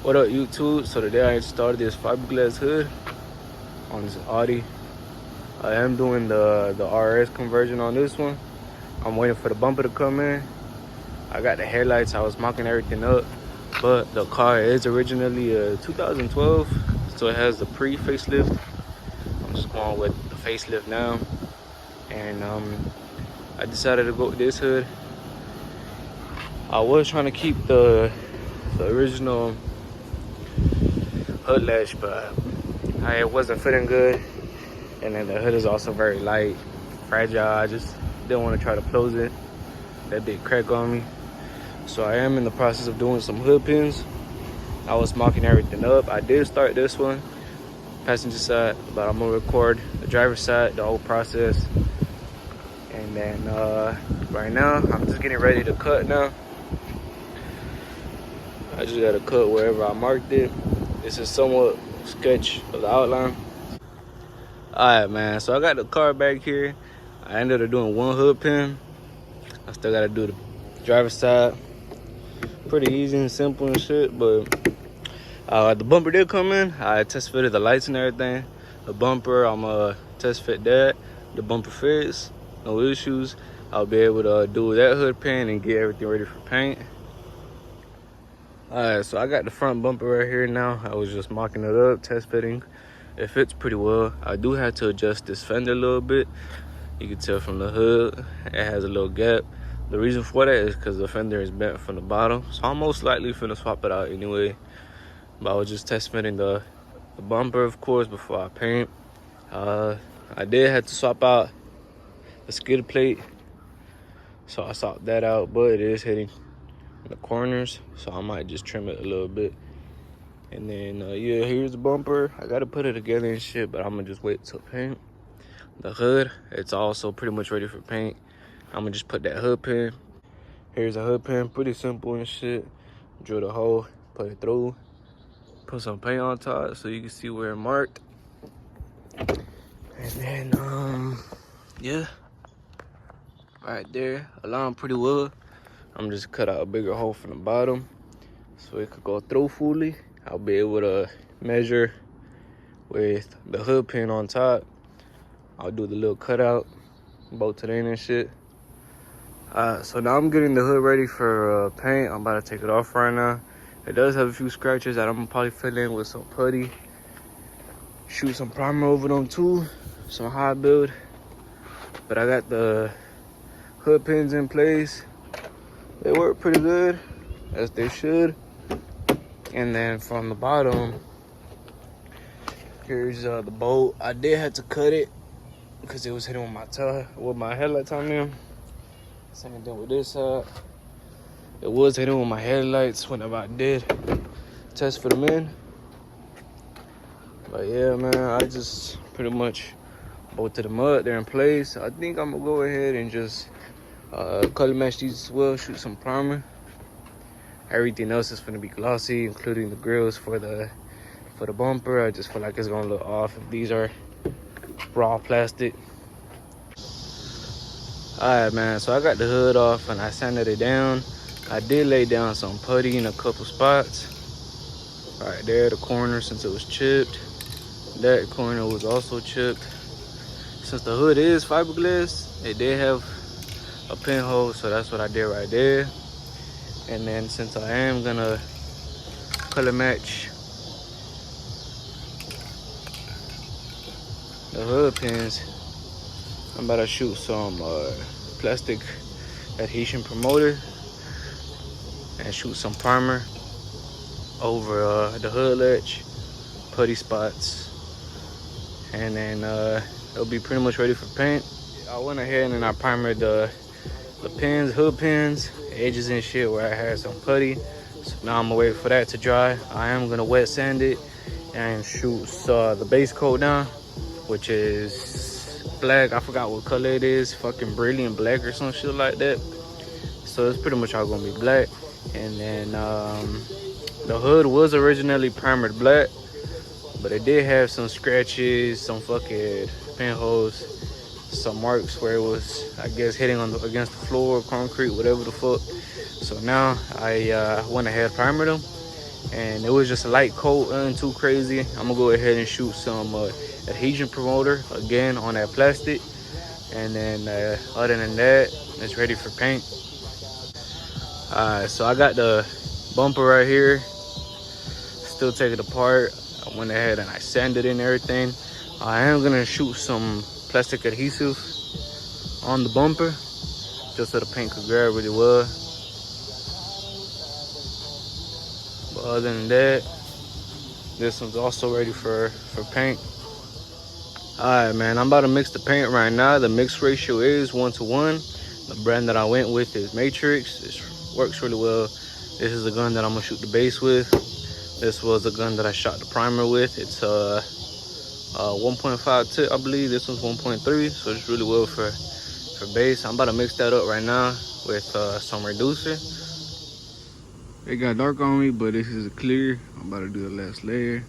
What up, YouTube? So today I started this fiberglass hood on this Audi. I am doing the RS conversion on this one. I'm waiting for the bumper to come in. I got the headlights. I was mocking everything up, but the car is originally a 2012, so it has the pre-facelift. I'm just going with the facelift now, and I decided to go with this hood. I was trying to keep the original hood latch, but it wasn't fitting good, and then the hood is also very light, fragile. I just didn't want to try to close it. That big crack on me. So I am in the process of doing some hood pins. I was mocking everything up. I did start this one, passenger side, but I'm gonna record the driver's side, the whole process. And then right now, I'm just getting ready to cut now. I just gotta cut wherever I marked it. This is somewhat sketch of the outline. Alright, man, so I got the car back here. I ended up doing one hood pin. I still gotta do the driver's side. Pretty easy and simple and shit, but the bumper did come in. I test fitted the lights and everything. The bumper, I'm gonna test fit that. The bumper fits, no issues. I'll be able to do that hood pin and get everything ready for paint. Alright, so I got the front bumper right here now. I was just mocking it up, test fitting. It fits pretty well. I do have to adjust this fender a little bit. You can tell from the hood, it has a little gap. The reason for that is because the fender is bent from the bottom. So I'm most likely finna swap it out anyway. But I was just test fitting the bumper, of course, before I paint. I did have to swap out the skid plate. So I swapped that out, but it is hitting in the corners. So I might just trim it a little bit. And then, yeah, here's the bumper. I gotta put it together and shit, but I'm gonna just wait till paint. The hood, it's also pretty much ready for paint. I'm gonna just put that hood pin. Here's a hood pin, pretty simple and shit. Drill the hole, put it through, put some paint on top so you can see where it marked. And then, yeah, right there, aligned pretty well. I'm just cut out a bigger hole from the bottom so it could go through fully. I'll be able to measure with the hood pin on top. I'll do the little cutout, bolt it in and shit. So now I'm getting the hood ready for paint. I'm about to take it off right now. It does have a few scratches that I'm gonna probably fill in with some putty. Shoot some primer over them too, some high build. But I got the hood pins in place. They work pretty good, as they should. And then from the bottom, here's the bolt. I did have to cut it because it was hitting with my headlights on there. Same thing with this side. It was hitting with my headlights whenever I did test for them in. But yeah, man, I just pretty much bolted them up. They're in place. I think I'm gonna go ahead and just color match these as well, shoot some primer. Everything else is gonna be glossy, including the grills for the bumper. I just feel like it's gonna look off if these are raw plastic. Alright, man, so I got the hood off and I sanded it down. I did lay down some putty in a couple spots. Right there, the corner, since it was chipped. That corner was also chipped. Since the hood is fiberglass, it did have a pinhole, so that's what I did right there. And then since I am gonna color match the hood pins, I'm about to shoot some plastic adhesion promoter and shoot some primer over the hood latch, putty spots, and then it'll be pretty much ready for paint. I went ahead and I primered the pins, hood pins, edges and shit where I had some putty. So now I'm gonna wait for that to dry. I am gonna wet sand it and shoot the base coat down, which is black. I forgot what color it is, fucking brilliant black or some shit like that. So it's pretty much all gonna be black. And then the hood was originally primered black, but it did have some scratches, some fucking pinholes, some marks where it was, I guess, hitting against the floor, concrete, whatever the fuck. So now I went ahead, primered them, and it was just a light coat, nothing too crazy. I'm gonna go ahead and shoot some adhesion promoter again on that plastic, and then other than that, it's ready for paint. Alright, so I got the bumper right here, still take it apart. I went ahead and I sanded it and everything. I am gonna shoot some plastic adhesive on the bumper just so the paint could grab really well. But other than that, this one's also ready for paint. Alright, man, I'm about to mix the paint right now. The mix ratio is 1:1. The brand that I went with is Matrix. It works really well. This is a gun that I'm gonna shoot the base with. This was a gun that I shot the primer with. It's 1.5 tip, I believe. This one's 1.3, so it's really well for base. I'm about to mix that up right now with some reducer. It got dark on me, but this is clear. I'm about to do the last layer.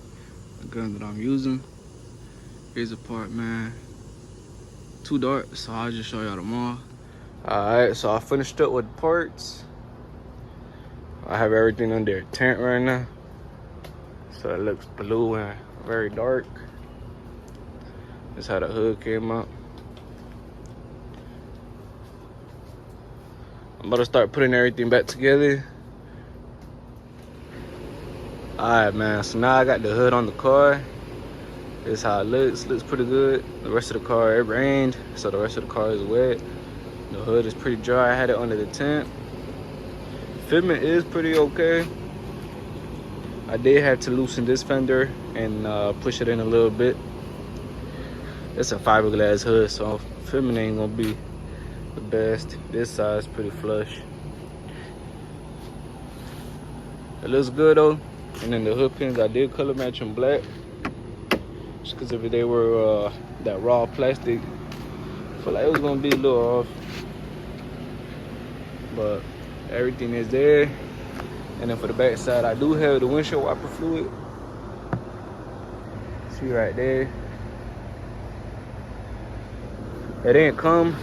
The gun that I'm using. Here's a part, man. Too dark, so I'll just show y'all tomorrow. Alright, so I finished up with parts. I have everything under a tent right now, so it looks blue and very dark. This is how the hood came out. I'm about to start putting everything back together. Alright, man, so now I got the hood on the car. This is how it looks. Looks pretty good. The rest of the car, it rained, so the rest of the car is wet. The hood is pretty dry. I had it under the tent. Fitment is pretty okay. I did have to loosen this fender and push it in a little bit. It's a fiberglass hood, so fitment ain't gonna be the best. This side is pretty flush. It looks good though. And then the hood pins, I did color match them black, just because if they were that raw plastic, I feel like it was gonna be a little off. But everything is there. And then for the back side, I do have the windshield wiper fluid. See right there. It didn't come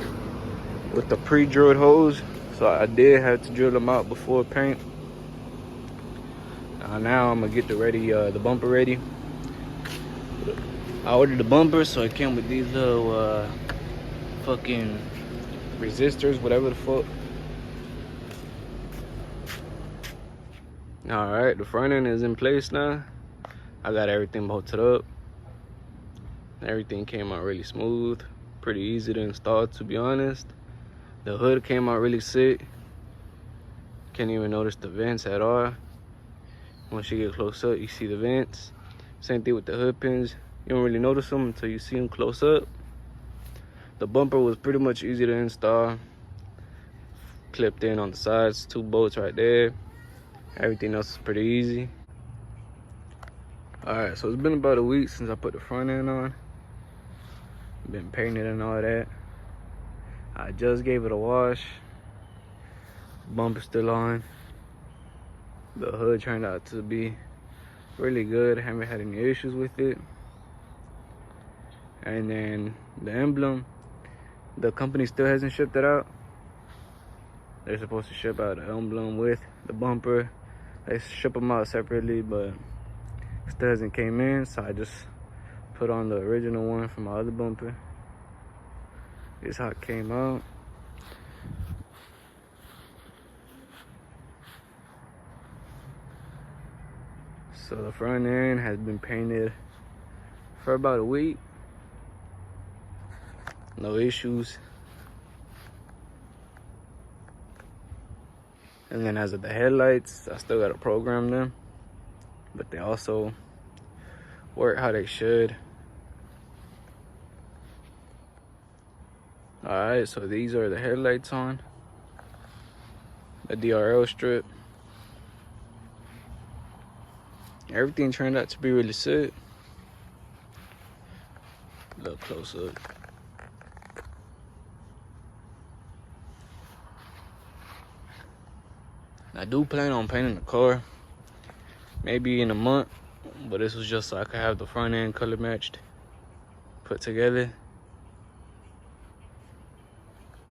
with the pre-drilled holes, so I did have to drill them out before paint. Now I'm gonna get the bumper ready. I ordered the bumper, so it came with these little fucking resistors, whatever the fuck. Alright, the front end is in place now. I got everything bolted up. Everything came out really smooth. Pretty easy to install, to be honest. The hood came out really sick. Can't even notice the vents at all. Once you get close up, you see the vents. Same thing with the hood pins. You don't really notice them until you see them close up. The bumper was pretty much easy to install. Clipped in on the sides, 2 bolts right there. Everything else is pretty easy. Alright, so it's been about a week since I put the front end on. Been painted and all that. I just gave it a wash. Bumper's still on. The hood turned out to be really good. I haven't had any issues with it. And then the emblem, the company still hasn't shipped it out. They're supposed to ship out the emblem with the bumper. They ship them out separately, but it still hasn't came in, so I just put on the original one from my other bumper. This is how it came out. So the front end has been painted for about a week. No issues. And then as of the headlights, I still gotta program them, but they also work how they should. Alright, so these are the headlights on. The DRL strip. Everything turned out to be really sick. A little close up. I do plan on painting the car maybe in a month, but this was just so I could have the front end color matched, put together.